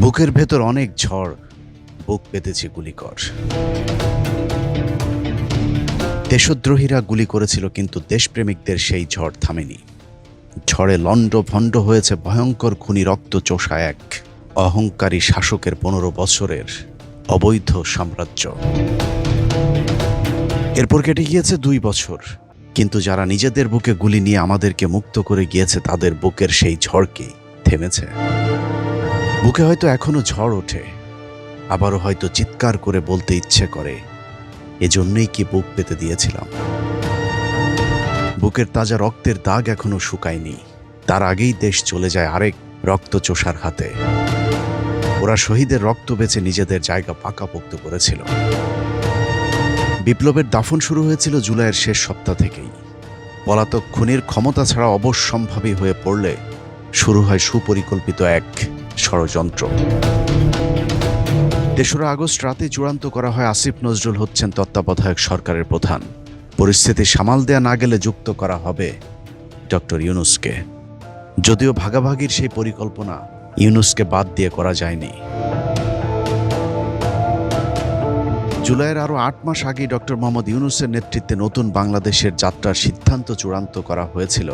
বুকের ভেতর অনেক ঝড়, বুক পেতেছে গুলিকর। দেশদ্রোহীরা গুলি করেছিল, কিন্তু দেশপ্রেমিকদের সেই ঝড় থামেনি। ঝড়ে লণ্ডভণ্ড হয়েছে ভয়ঙ্কর খুনি রক্তচোষা এক অহংকারী শাসকের 15 বছরের অবৈধ সাম্রাজ্য। এরপর কেটে গিয়েছে 2 বছর, কিন্তু যারা নিজেদের বুকে গুলি নিয়ে আমাদেরকে মুক্ত করে গিয়েছে, তাদের বুকের সেই ঝড় কি থেমেছে? বুকে হয়তো এখনো ঝড় ওঠে, আবারও হয়তো চিৎকার করে বলতে ইচ্ছে করে, এজন্যই কি বুক পেতে দিয়েছিলাম। বুকের তাজা রক্তের দাগ এখনো শুকায়নি, তার আগেই দেশ চলে যায় আরেক রক্তচোষার হাতে। ওরা শহীদের রক্ত বেচে নিজেদের জায়গা পাকাপোক্ত করেছিল। বিপ্লবের দাফন শুরু হয়েছিল জুলাইয়ের শেষ সপ্তাহ থেকেই। পলাতক খুনির ক্ষমতা ছাড়া অবশ্যম্ভাবী হয়ে পড়লে শুরু হয় সুপরিকল্পিত এক ষড়যন্ত্র। 3রা আগস্ট রাতে চূড়ান্ত করা হয় আসিফ নজরুল হচ্ছেন তত্ত্বাবধায়ক সরকারের প্রধান। পরিস্থিতি সামাল দেয়া না গেলে যুক্ত করা হবে ডক্টর ইউনূসকে। যদিও ভাগাভাগির সেই পরিকল্পনা ইউনূসকে বাদ দিয়ে করা যায়নি। জুলাইয়ের আরও 8 মাস আগে ডক্টর মোহাম্মদ ইউনূসের নেতৃত্বে নতুন বাংলাদেশের যাত্রার সিদ্ধান্ত চূড়ান্ত করা হয়েছিল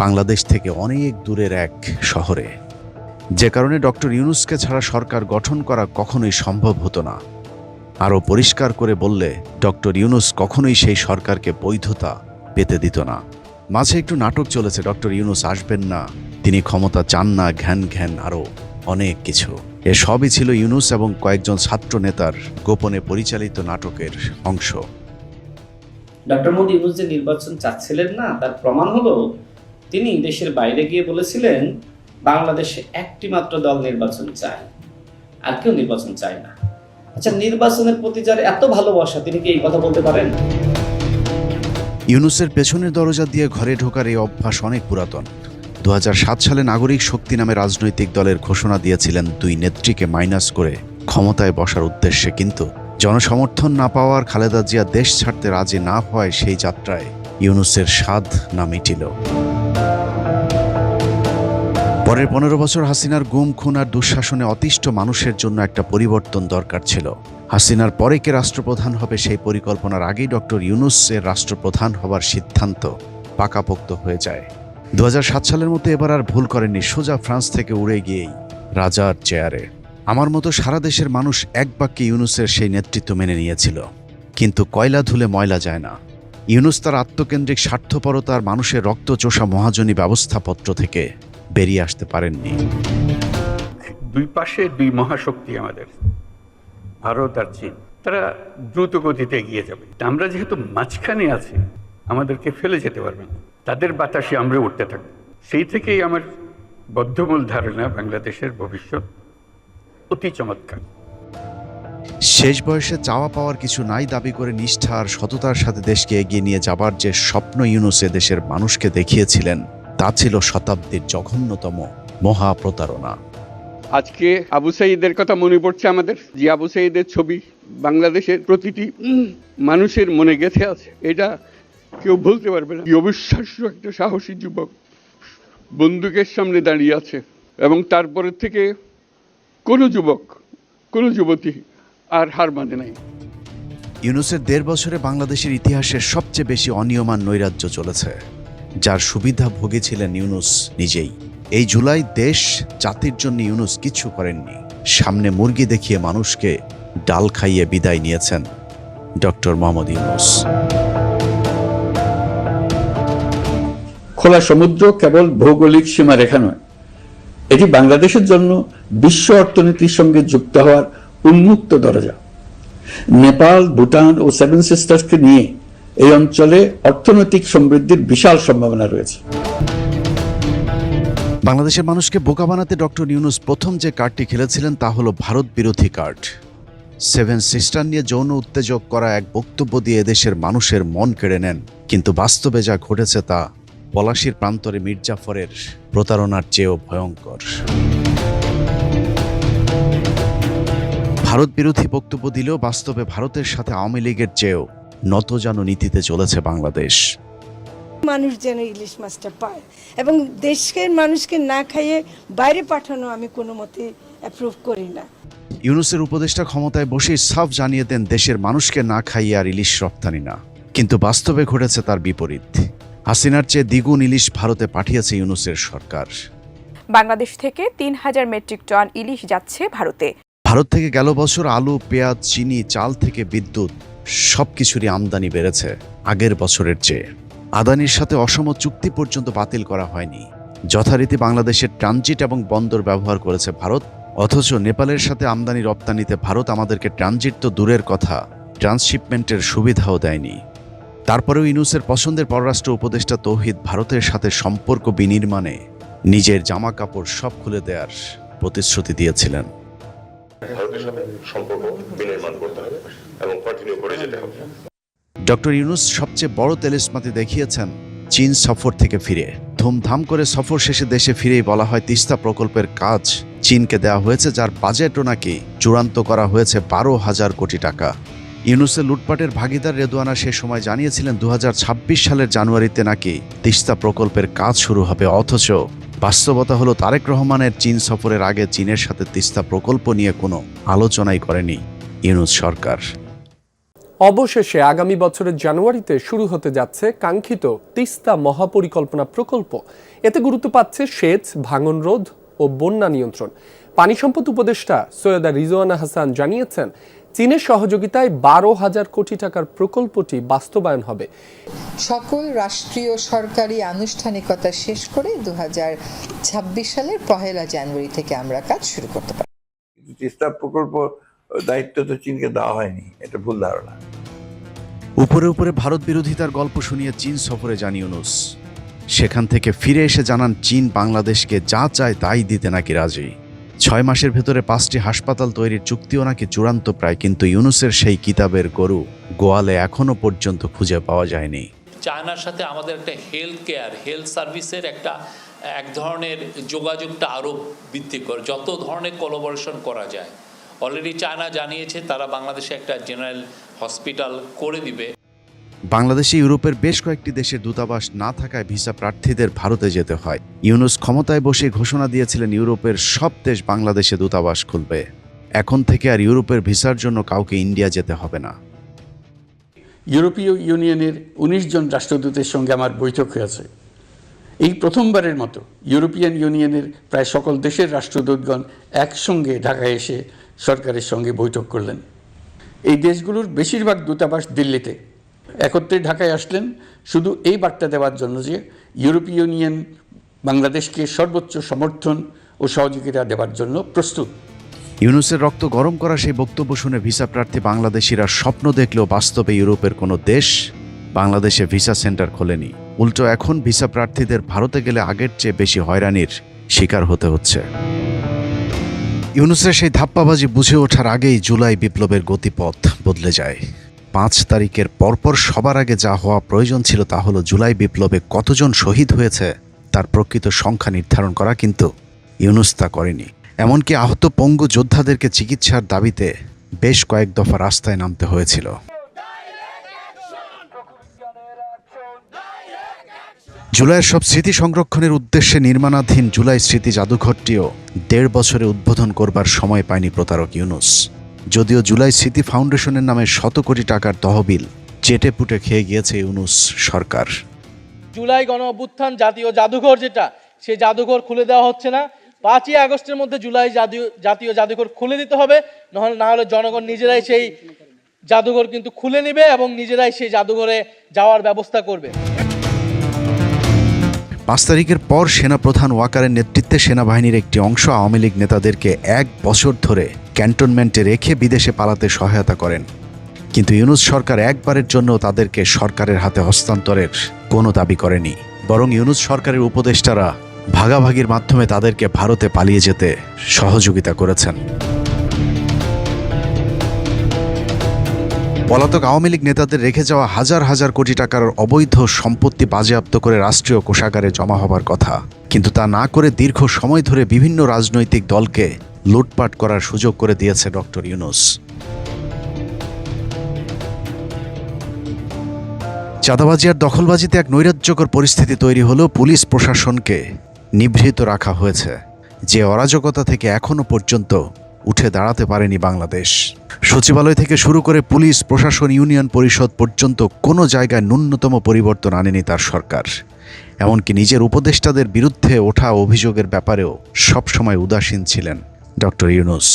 বাংলাদেশ থেকে অনেক দূরের এক শহরে। যে কারণে ডক্টর ইউনূসকে ছাড়া সরকার গঠন করা কখনোই সম্ভব হতো না। আরও পরিষ্কার করে বললে, ডক্টর ইউনূস কখনোই সেই সরকারকে বৈধতা পেতে দিত না। মাঝে একটু নাটক চলেছে, ডক্টর ইউনূস আসবেন না, তিনি ক্ষমতা চান না, ঘ্যান আরও অনেক কিছু। এসবই ছিল ইউনূস এবং কয়েকজন ছাত্র নেতার গোপনে পরিচালিত নাটকের অংশ। ডক্টর মোহাম্মদ ইউনূস যে নির্বাচন চাচ্ছিলেন না, তার প্রমাণ হলো তিনি দেশের বাইরে গিয়ে বলেছিলেন বাংলাদেশে একটি মাত্র দল নির্বাচন চায়, আর কেউ নির্বাচন চায় না। আচ্ছা, নির্বাচনের প্রতি যার এত ভালোবাসা, তিনি কি এই কথা বলতে পারেন? ইউনূসের পেছনের দরজা দিয়ে ঘরে ঢোকার এই অভ্যাস অনেক পুরাতন। 2007 সালে নাগরিক শক্তি নামে রাজনৈতিক দলের ঘোষণা দিয়েছিলেন 2 নেত্রীকে মাইনাস করে ক্ষমতায় বসার উদ্দেশ্যে, কিন্তু জনসমর্থন না পাওয়ার খালেদা জিয়া দেশ ছাড়তে রাজি না হওয়ায় সেই যাত্রায় ইউনূসের স্বাদ না মিটিল। পরের 15 বছর হাসিনার গুম, খুন আর দুঃশাসনে অতিষ্ঠ মানুষের জন্য একটা পরিবর্তন দরকার ছিল। হাসিনার পরে কে রাষ্ট্রপ্রধান হবে সেই পরিকল্পনার আগেই ডক্টর ইউনূসের রাষ্ট্রপ্রধান হবার সিদ্ধান্ত পাকাপোক্ত হয়ে যায়। 2007 সালের মতো এবার আর ভুল করেননি, সোজা ফ্রান্স থেকে উড়ে গিয়েই রাজার চেয়ারে। আমার মতো সারা দেশের মানুষ এক বাক্যে ইউনূসের সেই নেতৃত্ব মেনে নিয়েছিল। কিন্তু কয়লা ধুলে ময়লা যায় না। ইউনূস তার আত্মকেন্দ্রিক স্বার্থপরতার মানুষের রক্তচোষা মহাজনী ব্যবস্থাপত্র থেকে বেরিয়ে আসতে পারেননি। 2 পাশে 2 মহাশক্তি আমাদের, ভারত আর চীন, তারা দ্রুত গতিতে এগিয়ে যাবে। আমরা যেহেতু মাঝখানে আছি, আমাদেরকে ফেলে যেতে পারবে না, তাদের বাতাসে আমরা উঠতে থাকবো। সেই থেকেই আমার বদ্ধমূল ধারণা বাংলাদেশের ভবিষ্যৎ অতি চমৎকার। শেষ বয়সে চাওয়া পাওয়ার কিছু নাই দাবি করে নিষ্ঠা আর সততার সাথে দেশকে এগিয়ে নিয়ে যাবার যে স্বপ্ন ইউনূসে দেশের মানুষকে দেখিয়েছিলেন, তা ছিল শতাব্দীর জঘন্যতম মহাপ্রতারণা। আজকে আবু সাঈদের কথা মনে পড়ছে আমাদের, যে আবু সাঈদের ছবি বাংলাদেশের প্রতিটি মানুষের মনে গেঁথে আছে, এটা কেউ ভুলতে পারবে না। কি অবিশ্বাস্য একটা সাহসী যুবক বন্দুকের সামনে দাঁড়িয়ে আছে, এবং তারপরে থেকে কোনো যুবক, কোনো যুবতী আর হার মানে নাই। ইউনূসের 1.5 বছরে বাংলাদেশের ইতিহাসের সবচেয়ে বেশি অনিয়মান নৈরাজ্য চলেছে, যার সুবিধা ভোগী ছিলেন ইউনূস নিজেই। এই জুলাই দেশ জাতির জন্য ইউনূস কিছু করেননি। সামনে মুরগি দেখিয়ে মানুষকে ডাল খাইয়ে বিদায় নিয়েছেন ডক্টর মোহাম্মদ ইউনূস। খোলা সমুদ্র কেবল ভৌগোলিক সীমারেখা নয়, এটি বাংলাদেশের জন্য বিশ্ব অর্থনীতির সঙ্গে যুক্ত হওয়ার উন্মুক্ত দরজা। নেপাল, ভুটান ও 7 সিস্টার্সকে নিয়ে এই অঞ্চলে অর্থনৈতিক সমৃদ্ধির বিশাল সম্ভাবনা রয়েছে। বাংলাদেশের মানুষকে বোকা বানাতে ডক্টর ইউনূস প্রথম যে কার্ডটি খেলেছিলেন তা হলো ভারত বিরোধী কার্ড। 7 সিস্টার নিয়ে যৌন উত্তেজক করা এক বক্তব্য দিয়ে এদেশের মানুষের মন কেড়ে নেন, কিন্তু বাস্তবে যা ঘটেছে তা পলাশীর প্রান্তরে মির্জাফরের প্রতারণার চেয়েও ভয়ঙ্কর। ভারত বিরোধী বক্তব্য দিলেও বাস্তবে ভারতের সাথে আওয়ামী লীগের চেয়েও নতজানু নীতিতে চলেছে বাংলাদেশ। মানুষ যেন ইলিশ মাছটা পায়, এবং দেশের মানুষকে না খাইয়ে বাইরে পাঠানো আমি কোনো মতে অ্যাপ্রুভ করি না। ইউনূসের উপদেষ্টা ক্ষমতায় বসেই সাফ জানিয়ে দেন দেশের মানুষকে না খাইয়ে আর ইলিশ রপ্তানি না, কিন্তু বাস্তবে ঘটেছে তার বিপরীত। হাসিনার চেয়ে দ্বিগুণ ইলিশ ভারতে পাঠিয়েছে ইউনূসের সরকার। বাংলাদেশ থেকে ৩,০০০ মেট্রিক টন ইলিশ যাচ্ছে ভারতে। ভারত থেকে গেল বছর আলু, পেঁয়াজ, চিনি, চাল থেকে বিদ্যুৎ সবকিছুরই আমদানি বেড়েছে আগের বছরের চেয়ে। আদানির সাথে অসম চুক্তি পর্যন্ত বাতিল করা হয়নি। যথারীতি বাংলাদেশের ট্রানজিট এবং বন্দর ব্যবহার করেছে ভারত, অথচ নেপালের সাথে আমদানি রপ্তানিতে ভারত আমাদেরকে ট্রানজিট তো দূরের কথা, ট্রান্সশিপমেন্টের সুবিধাও দেয়নি। তারপরেও ইউনূসের পছন্দের পররাষ্ট্র উপদেষ্টা তৌহিদ ভারতের সাথে সম্পর্ক বিনির্মাণে নিজের জামা কাপড় সব খুলে দেওয়ার প্রতিশ্রুতি দিয়েছিলেন। ভারতের সাথে সম্পর্ক বিনির্মাণ করতে হবে এবং কন্টিনিউ করে যেতে হবে। ডক্টর ইউনূস সবচেয়ে বড় তেলেস্মাতি দেখিয়েছেন চীন সফর থেকে ফিরে। ধুমধাম করে সফর শেষে দেশে ফিরেই বলা হয় তিস্তা প্রকল্পের কাজ চীনকে দেওয়া হয়েছে, যার বাজেটও নাকি চূড়ান্ত করা হয়েছে 12,000 কোটি টাকা। ইউনূসের লুটপাটের ভাগিদার রেদওয়ানা সে সময় জানিয়েছিলেন 2026 সালের জানুয়ারিতে নাকি তিস্তা প্রকল্পের কাজ শুরু হবে, অথচ বাস্তবতা হলো তারেক রহমানের চীন সফরের আগে চীনের সাথে তিস্তা প্রকল্প নিয়ে কোনো আলোচনাই করেনি ইউনূস সরকার। অবশেষে আগামী বছরের জানুয়ারিতে শুরু হতে যাচ্ছে কাঙ্ক্ষিত তিস্তা মহাপরিকল্পনা প্রকল্প। এতে গুরুত্ব পাচ্ছে সেচ, ভাঙন রোধ ও বন্যা নিয়ন্ত্রণ। পানি সম্পদ উপদেষ্টা সৈয়দা রিজওয়ানা হাসান জানিয়েছেন, চীনের সহযোগিতায় 12,000 কোটি টাকার প্রকল্পটি বাস্তবায়ন হবে। সকল রাষ্ট্রীয় সরকারি আনুষ্ঠানিকতা শেষ করে 2026 সালের 1 জানুয়ারি থেকে আমরা কাজ শুরু করতে পারি। তিস্তা প্রকল্প দায়িত্ব তো চীনকে দেওয়া হয়নি, এটা ভুল ধারণা। উপরে উপরে ভারত বিরোধিতার গল্প শুনিয়ে চীন সফরে যান ইউনূস। সেখান থেকে ফিরে এসে জানান চীন বাংলাদেশকে যা চায় তাই দিতে নাকি রাজি। 6 মাসের ভেতরে 5টি হাসপাতাল তৈরির চুক্তিও নাকি চূড়ান্ত প্রায়, কিন্তু ইউনূসের সেই কিতাবের গরু গোয়ালে এখনো পর্যন্ত খুঁজে পাওয়া যায়নি। চায়নার সাথে আমাদের একটা হেলথ সার্ভিসের এক ধরনের যোগাযোগটা আরও বৃদ্ধি করে, যত ধরনের কোলাবোরেশন করা যায়। অলরেডি চায়না জানিয়েছে তারা বাংলাদেশে একটা জেনারেল হসপিটাল করে দিবে। বাংলাদেশে ইউরোপের বেশ কয়েকটি দেশের দূতাবাস না থাকায় ভিসা প্রার্থীদের ভারতে যেতে হয়। ইউনূস ক্ষমতায় বসে ঘোষণা দিয়েছিলেন ইউরোপের সব দেশ বাংলাদেশে দূতাবাস খুলবে। এখন থেকে আর ইউরোপের ভিসার জন্য কাউকে ইন্ডিয়া যেতে হবে না। ইউরোপীয় ইউনিয়নের 19 জন রাষ্ট্রদূতের সঙ্গে আমার বৈঠক হয়েছে। এই প্রথমবারের মতো ইউরোপিয়ান ইউনিয়নের প্রায় সকল দেশের রাষ্ট্রদূতগণ একসঙ্গে ঢাকায় এসে সরকারের সঙ্গে বৈঠক করলেন। এই দেশগুলোর বেশিরভাগ দূতাবাস দিল্লিতে। একত্রে ঢাকায় আসলেন শুধু এই বার্তা দেওয়ার জন্য যে ইউরোপীয় ইউনিয়ন বাংলাদেশকে সর্বোচ্চ সমর্থন ও সহযোগিতা দেওয়ার জন্য প্রস্তুত। ইউনূসের রক্ত গরম করা সেই বক্তব্য শুনে ভিসা প্রার্থী বাংলাদেশিরা স্বপ্ন দেখলেও বাস্তবে ইউরোপের কোনো দেশ বাংলাদেশে ভিসা সেন্টার খোলেনি। উল্টো এখন ভিসা প্রার্থীদের ভারতে গেলে আগের চেয়ে বেশি হয়রানির শিকার হতে হচ্ছে। ইউনূসের সেই ধাপ্পাবাজি বুঝে ওঠার আগেই জুলাই বিপ্লবের গতিপথ বদলে যায়। 5 তারিখের পরপর সবার আগে যা হওয়া প্রয়োজন ছিল তা হলো জুলাই বিপ্লবে কতজন শহীদ হয়েছে তার প্রকৃত সংখ্যা নির্ধারণ করা, কিন্তু ইউনূস তা করেনি। এমনকি আহত পঙ্গু যোদ্ধাদেরকে চিকিৎসার দাবিতে বেশ কয়েক দফা রাস্তায় নামতে হয়েছিল। জুলাইয়ের সব স্মৃতি সংরক্ষণের উদ্দেশ্যে নির্মাণাধীন জুলাই স্মৃতি জাদুঘরটিও 1.5 বছরে উদ্বোধন করবার সময় পায়নি প্রতারক ইউনূস। যদিও জুলাই স্মৃতি ফাউন্ডেশনের নামে শত কোটি টাকার তহবিল চেটে পুটে খেয়ে গিয়েছে ইউনূস সরকার। জুলাই গণ অভ্যুত্থান জাতীয় জাদুঘর যেটা, সেই জাদুঘর খুলে দেওয়া হচ্ছে না। 5ই আগস্টের মধ্যে জুলাই জাতীয় জাদুঘর খুলে দিতে হবে, না হলে জনগণ নিজেরাই সেই জাদুঘর কিন্তু খুলে নেবে এবং নিজেরাই সেই জাদুঘরে যাওয়ার ব্যবস্থা করবে। 5 তারিখের পর সেনাপ্রধান ওয়াকারের নেতৃত্বে সেনাবাহিনীর একটি অংশ আওয়ামী লীগ নেতাদেরকে 1 বছর ধরে ক্যান্টনমেন্টে রেখে বিদেশে পালাতে সহায়তা করেন, কিন্তু ইউনূস সরকার একবারের জন্য তাদেরকে সরকারের হাতে হস্তান্তরের কোনো দাবি করেনি। বরং ইউনূস সরকারের উপদেষ্টারা ভাগাভাগির মাধ্যমে তাদেরকে ভারতে পালিয়ে যেতে সহযোগিতা করেছেন। পলাতক আওয়ামী লীগ নেতাদের রেখে যাওয়া হাজার হাজার কোটি টাকার অবৈধ সম্পত্তি বাজেয়াপ্ত করে রাষ্ট্রীয় কোষাগারে জমা হবার কথা, কিন্তু তা না করে দীর্ঘ সময় ধরে বিভিন্ন রাজনৈতিক দলকে লুটপাট করার সুযোগ করে দিয়েছে ডক্টর ইউনূস। চাঁদাবাজি আর দখলবাজিতে এক নৈরাজ্যকর পরিস্থিতি তৈরি হলেও পুলিশ প্রশাসনকে নিভৃত রাখা হয়েছে। যে অরাজকতা থেকে এখনো পর্যন্ত উঠে দাঁড়াতে পারেনি বাংলাদেশ। সচিবালয় থেকে শুরু করে পুলিশ প্রশাসন ইউনিয়ন পরিষদ পর্যন্ত কোনো জায়গায় ন্যূনতম পরিবর্তন আনেনি তার সরকার। এমনকি নিজের উপদেষ্টাদের বিরুদ্ধে ওঠা অভিযোগের ব্যাপারেও সবসময় উদাসীন ছিলেন ডক্টর ইউনূস।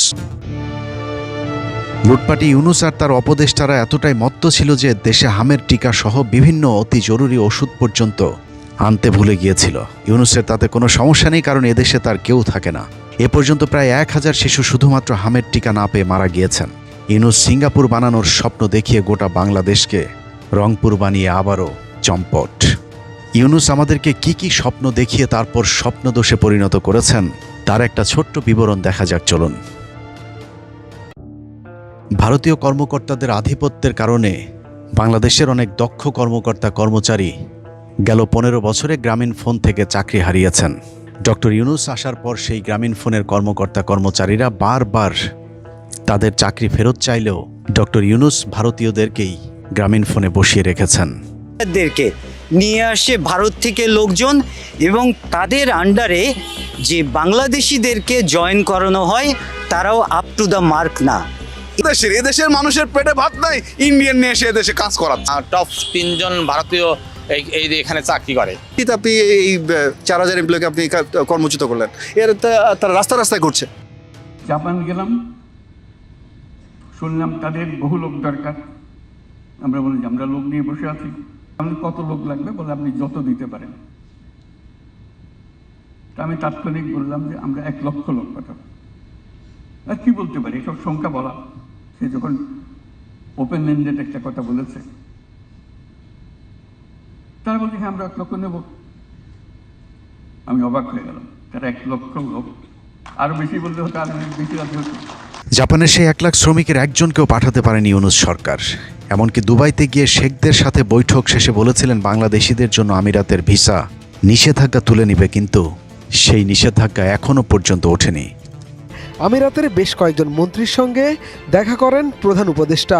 লুটপাটি ইউনূস আর তার উপদেষ্টারা এতটাই মত্ত ছিল যে দেশে হামের টিকা সহ বিভিন্ন অতি জরুরি ওষুধ পর্যন্ত আনতে ভুলে গিয়েছিল। ইউনূসের তাতে কোনো সমস্যা নেই, কারণ এদেশে তার কেউ থাকে না। এ পর্যন্ত প্রায় 1000 শিশু শুধুমাত্র হামের টিকা না পেয়ে মারা গিয়েছেন। ইউনূস সিঙ্গাপুর বানানোর স্বপ্ন দেখিয়ে গোটা বাংলাদেশকে রংপুর বানিয়ে আবারও চম্পট। ইউনূস আমাদেরকে কি কি স্বপ্ন দেখিয়ে তারপর স্বপ্নদোষে পরিণত করেছেন তার একটা ছোট্ট বিবরণ দেখা যাক, চলুন। ভারতীয় কর্মকর্তাদের আধিপত্যের কারণে বাংলাদেশের অনেক দক্ষ কর্মকর্তা কর্মচারী গেল 15 বছরে গ্রামীণ ফোন থেকে চাকরি হারিয়েছেন। ডক্টর ইউনূস আসার পর সেই গ্রামীণ ফোনের কর্মকর্তা কর্মচারীরা বারবার তাদের চাকরি ফেরত চাইলেও ডক্টর ইউনূস ভারতীয়দেরকেই গ্রামীণ ফোনে বসিয়ে রেখেছেন। নিয়ে আসে ভারত থেকে লোকজন এবং তাদের আন্ডারে যে বাংলাদেশিদেরকে জয়েন করানো হয় তারাও আপ টু দ্য মার্ক না। এদেশের মানুষের পেটে ভাত নাই, ইন্ডিয়ান নিয়ে এসে এদেশে কাজ করাচ্ছে। টপ 3 জন ভারতীয় এই এখানে চাকরি করে। আপনি এই 4000 এমপ্লয়কে আপনি কর্মচ্যুত করলেন, এর তারা রাস্তায় ঘুরছে। জাপান গেলাম, শুনলাম তাদের বহু লোক দরকার। আমরা বলি যে আমরা লোক নিয়ে বসে আছি, আমাদের কত লোক লাগবে, বলে আপনি যত দিতে পারেন। তা আমি তাৎক্ষণিক বললাম যে আমরা 1 লক্ষ লোক পাঠাবো। আর কি বলতে পারি, এসব সংখ্যা বলা। সে যখন ওপেন এন্ডেড একটা কথা বলেছে, তারা বলছে হ্যাঁ আমরা 1 লক্ষ নেব। আমি অবাক হয়ে গেলাম, তারা 1 লক্ষ লোক, আরো বেশি বলতে হতো, আরো বেশি রাজি হতো। জাপানের সেই 1 লাখ শ্রমিকের একজনকেও পাঠাতে পারেনি ইউনূস সরকার। এমনকি দুবাইতে গিয়ে শেখদের সাথে বৈঠক শেষে বলেছিলেন বাংলাদেশিদের জন্য আমিরাতের ভিসা নিষেধাজ্ঞা তুলে নিবে, কিন্তু সেই নিষেধাজ্ঞা এখনো পর্যন্ত ওঠেনি। আমিরাতের বেশ কয়েকজন মন্ত্রীর সঙ্গে দেখা করেন প্রধান উপদেষ্টা।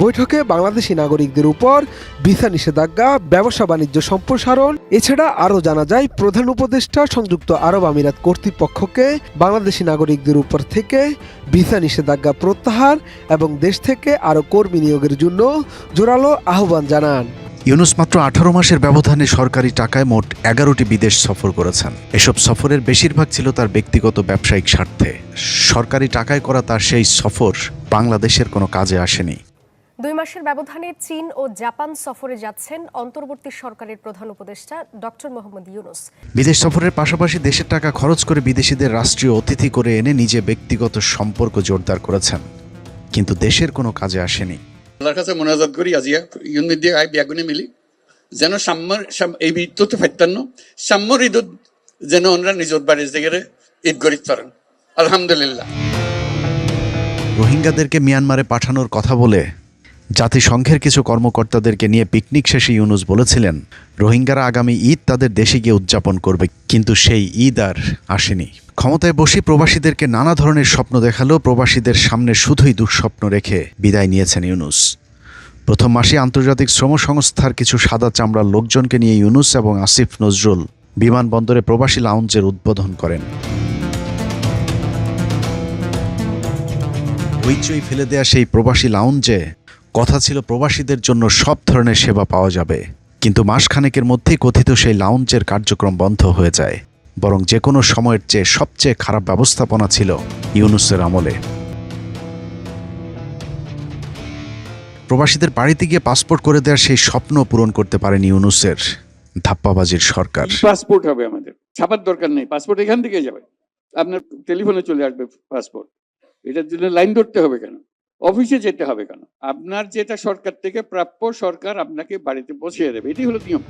বৈঠকে বাংলাদেশি নাগরিকদের উপর ভিসা নিষেধাজ্ঞা, ব্যবসা বাণিজ্য সম্প্রসারণ, এছাড়া আরও জানা যায় প্রধান উপদেষ্টা সংযুক্ত আরব আমিরাত কর্তৃপক্ষকে বাংলাদেশি নাগরিকদের উপর থেকে ভিসা নিষেধাজ্ঞা প্রত্যাহার এবং দেশ থেকে আরও কর্মী নিয়োগের জন্য জোরালো আহ্বান জানান। ইউনূস মাত্র 18 মাসের ব্যবধানে সরকারি টাকায় মোট 11টি বিদেশ সফর করেছেন। এসব সফরের বেশিরভাগ ছিল তার ব্যক্তিগত ব্যবসায়িক স্বার্থে। সরকারি টাকায় করা তার সেই সফর বাংলাদেশের কোনো কাজে আসেনি। 2 মাসের ব্যবধানে চীন ও জাপান সফরে যাচ্ছেন অন্তর্বর্তী সরকারের প্রধান উপদেষ্টা ডক্টর মোহাম্মদ ইউনূস। বিদেশ সফরের পাশাপাশি দেশের টাকা খরচ করে বিদেশিদের রাষ্ট্রীয় অতিথি করে এনে নিজে ব্যক্তিগত সম্পর্ক জোরদার করেছেন, কিন্তু দেশের কোনো কাজে আসেনি। আল্লাহর কাছে মোনাজাত করি আজিয়া ইউনিট দিয়ে আই বিয়াগুনে মিলি যেন সাম্যর এই ঈদ ফাইতান্ন সাম্যর ঈদ যেন ওনারা নিজের বাড়ির জায়গায় ঈদ গরিত পারেন। আলহামদুলিল্লাহ। রোহিঙ্গাদেরকে মিয়ানমারে পাঠানোর কথা বলে জাতিসংঘের কিছু কর্মকর্তাদেরকে নিয়ে পিকনিক শেষে ইউনূস বলেছিলেন রোহিঙ্গারা আগামী ঈদ তাদের দেশে গিয়ে উদযাপন করবে, কিন্তু সেই ঈদ আর আসেনি। ক্ষমতায় বসে প্রবাসীদেরকে নানা ধরনের স্বপ্ন দেখালেও প্রবাসীদের সামনে শুধুই দুঃস্বপ্ন রেখে বিদায় নিয়েছেন ইউনূস। প্রথম মাসে আন্তর্জাতিক শ্রম সংস্থার কিছু সাদা চামড়ার লোকজনকে নিয়ে ইউনূস এবং আসিফ নজরুল বিমানবন্দরে প্রবাসী লাউঞ্জের উদ্বোধন করেন। হইচই ফেলে দেয়া সেই প্রবাসী লাউঞ্জে কথা ছিল প্রবাসীদের জন্য সব ধরনের সেবা পাওয়া যাবে, কিন্তু মাসখানেকের মধ্যেই কথিত সেই লাউঞ্জের কার্যক্রম বন্ধ হয়ে যায়। বরং যে কোনো সময়ের চেয়ে সবচেয়ে খারাপ ব্যবস্থাপনা ছিল ইউনূসের আমলে। প্রবাসীদের বাড়িতে গিয়ে পাসপোর্ট করে দেওয়ার সেই স্বপ্ন পূরণ করতে পারেনি ইউনূসের ধাপ্পাবাজির সরকার। পাসপোর্ট হবে আমাদের, ছাপার দরকার নেই, পাসপোর্ট এখান থেকে যাবে, আপনার টেলিফোনে চলে আসবে পাসপোর্ট। এটার জন্য লাইন ধরতে হবে কেন, অফিসে যেতে হবে কেন? আপনার যেটা সরকার থেকে প্রাপ্য সরকার আপনাকে বাড়িতে পৌঁছিয়ে দেবে, এটি হলো নিয়ম।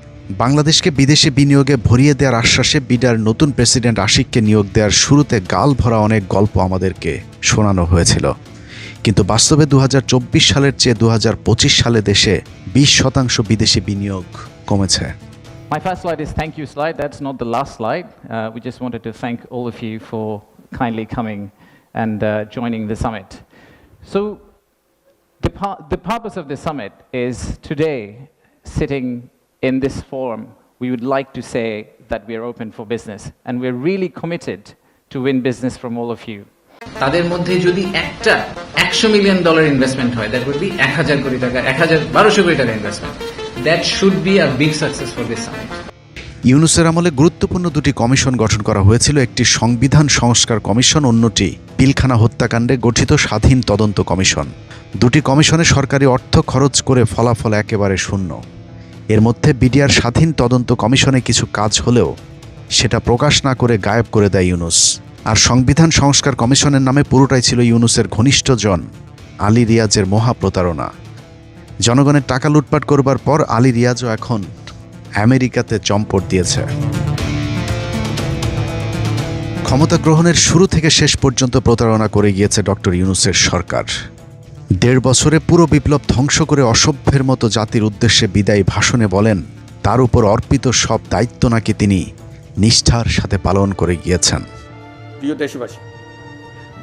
বাংলাদেশকে বিদেশে বিনিয়োগে ভরিয়ে দেওয়ার আশ্বাসে বিডার নতুন প্রেসিডেন্ট আশিককে নিয়োগ দেওয়ার শুরুতে গাল ভরা অনেক গল্প আমাদেরকে শোনানো হয়েছিল, কিন্তু বাস্তবে 2024 সালের চেয়ে 2025 সালে দেশে 20% বিদেশি বিনিয়োগ কমেছে। My first slide is thank you slide. That's not the last slide. We just wanted to thank all of you for kindly coming and joining the summit. So the purpose of the summit is today, sitting in this forum, we would like to say that we are open for business and we're really committed to win business from all of you. তাদের মধ্যে যদি একটা $100 million investment হয়, দ্যাট উড বি 1000 কোটি টাকা, 1200 কোটি টাকা investment. That should be a big success for this summit. ইউনূসের আমলে গুরুত্বপূর্ণ দুটি কমিশন গঠন করা হয়েছিল, একটি সংবিধান সংস্কার কমিশন, অন্যটি পিলখানা হত্যাকাণ্ডে গঠিত স্বাধীন তদন্ত কমিশন। দুটি কমিশনে সরকারি অর্থ খরচ করে ফলাফল একেবারে শূন্য। এর মধ্যে বিডিআর স্বাধীন তদন্ত কমিশনে কিছু কাজ হলেও সেটা প্রকাশ না করে গায়েব করে দেয় ইউনূস। আর সংবিধান সংস্কার কমিশনের নামে পুরোটাই ছিল ইউনূসের ঘনিষ্ঠজন আলী রিয়াজের মহা প্রতারণা। জনগণের টাকা লুটপাট করবার পর আলী রিয়াজও এখন আমেরিকাতে চম্পট দিয়েছে। ক্ষমতা গ্রহণের শুরু থেকে শেষ পর্যন্ত প্রতারণা করে গিয়েছে ডক্টর ইউনূসের সরকার। 1.5 বছরে পুরো বিপ্লব ধ্বংস করে অসভ্যের মতো জাতির উদ্দেশ্যে বিদায়ী ভাষণে বলেন তার উপর অর্পিত সব দায়িত্ব নাকি তিনি নিষ্ঠার সাথে পালন করে গিয়েছেন। প্রিয় দেশবাসী,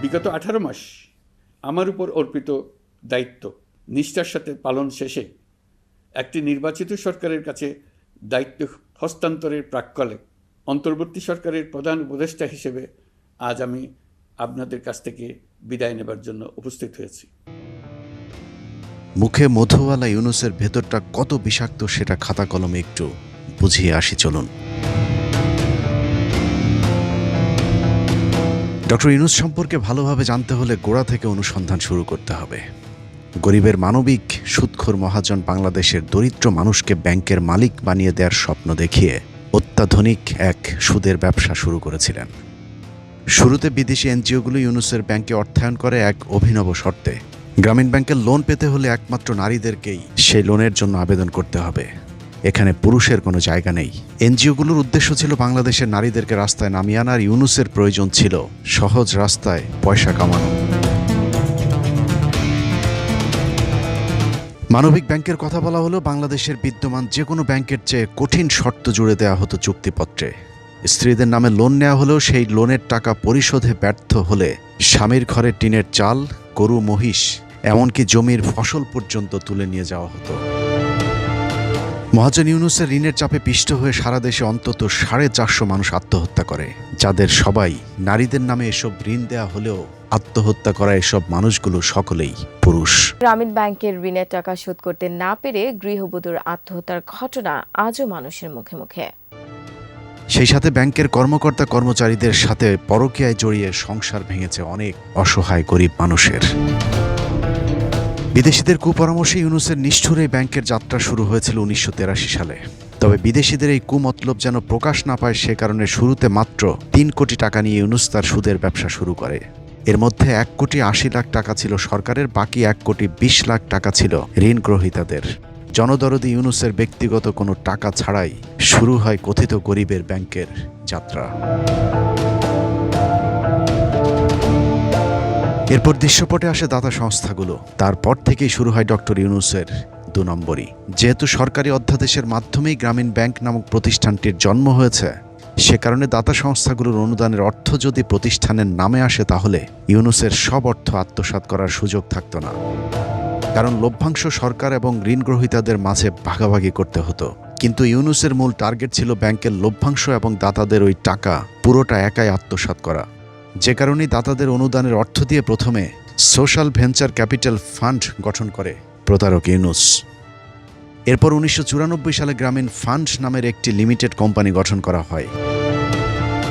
বিগত 18 মাস আমার উপর অর্পিত দায়িত্ব নিষ্ঠার সাথে পালন শেষে একটি নির্বাচিত সরকারের কাছে দায়িত্ব হস্তান্তরের প্রাক্কালে অন্তর্বর্তী সরকারের প্রধান উপদেষ্টা হিসেবে আজ আমি আপনাদের কাছ থেকে বিদায় নেবার জন্য উপস্থিত হয়েছি। মুখে মধুওয়ালা ইউনূসের ভেতরটা কত বিষাক্ত সেটা খাতা কলমে একটু বুঝিয়ে আসি চলুন। ডক্টর ইউনূস সম্পর্কে ভালোভাবে জানতে হলে গোড়া থেকে অনুসন্ধান শুরু করতে হবে। গরিবের মানবিক সুদখোর মহাজন বাংলাদেশের দরিদ্র মানুষকে ব্যাংকের মালিক বানিয়ে দেওয়ার স্বপ্ন দেখিয়ে অত্যাধুনিক এক সুদের ব্যবসা শুরু করেছিলেন। শুরুতে বিদেশি এনজিওগুলো ইউনূসের ব্যাংকে অর্থায়ন করে এক অভিনব শর্তে। গ্রামীণ ব্যাংকের লোন পেতে হলে একমাত্র নারীদেরকেই সেই লোনের জন্য আবেদন করতে হবে, এখানে পুরুষের কোনো জায়গা নেই। এনজিওগুলোর উদ্দেশ্য ছিল বাংলাদেশের নারীদেরকে রাস্তায় নামিয়ে আনার, ইউনূসের প্রয়োজন ছিল সহজ রাস্তায় পয়সা কামানো। মানবিক ব্যাংকের কথা বলা হলো বাংলাদেশের বিদ্যমান যে কোনো ব্যাংকের চেয়ে কঠিন শর্ত জুড়ে দেওয়া হতো চুক্তিপত্রে। স্ত্রীদের নামে লোন নেওয়া হলেও সেই লোনের টাকা পরিশোধে ব্যর্থ হলে স্বামীর ঘরে টিনের চাল, গরু, মহিষ, এমনকি জমির ফসল পর্যন্ত তুলে নিয়ে যাওয়া হতো। মহাজন ইউনূসের ঋণের চাপে পিষ্ট হয়ে সারা দেশে অন্তত 450 মানুষ আত্মহত্যা করে, যাদের সবাই নারীদের নামে এসব ঋণ দেয়া হলেও আত্মহত্যা করা এসব মানুষগুলো সকলেই পুরুষ। গ্রামীণ ব্যাংকের ঋণের টাকা শোধ করতে না পেরে গৃহবধূর আত্মহত্যার ঘটনা আজও মানুষের মুখে মুখে। সেই সাথে ব্যাংকের কর্মকর্তা কর্মচারীদের সাথে পরকীয়ায় জড়িয়ে সংসার ভেঙেছে অনেক অসহায় গরিব মানুষের। বিদেশিদের কুপরামর্শে ইউনূসের নিষ্ঠুর এই ব্যাংকের যাত্রা শুরু হয়েছিল 1983 সালে। তবে বিদেশিদের এই কুমতলব যেন প্রকাশ না পায় সে কারণে শুরুতে মাত্র 3 কোটি টাকা নিয়ে ইউনূস তার সুদের ব্যবসা শুরু করে। এর মধ্যে 1 কোটি 80 লাখ টাকা ছিল সরকারের, বাকি 1 কোটি 20 লাখ টাকা ছিল ঋণ গ্রহীতাদের। জনদরদি ইউনূসের ব্যক্তিগত কোনো টাকা ছাড়াই শুরু হয় কথিত গরিবের ব্যাংকের যাত্রা। এরপর দৃশ্যপটে আসে দাতা সংস্থাগুলো। তারপর থেকেই শুরু হয় ডক্টর ইউনূসের 2 নম্বরই। যেহেতু সরকারি অধ্যাদেশের মাধ্যমেই গ্রামীণ ব্যাংক নামক প্রতিষ্ঠানটির জন্ম হয়েছে, সে কারণে দাতা সংস্থাগুলোর অনুদানের অর্থ যদি প্রতিষ্ঠানের নামে আসে তাহলে ইউনূসের সব অর্থ আত্মসাৎ করার সুযোগ থাকত না, কারণ লভ্যাংশ সরকার এবং ঋণ গ্রহীতাদের মাঝে ভাগাভাগি করতে হতো। কিন্তু ইউনূসের মূল টার্গেট ছিল ব্যাংকের লভ্যাংশ এবং দাতাদের ওই টাকা পুরোটা একাই আত্মসাৎ করা। যে কারণেই দাতাদের অনুদানের অর্থ দিয়ে প্রথমে সোশ্যাল ভেঞ্চার ক্যাপিটাল ফান্ড গঠন করে প্রতারক ইউনূস। এরপর 1994 সালে গ্রামীণ ফান্ড নামের একটি লিমিটেড কোম্পানি গঠন করা হয়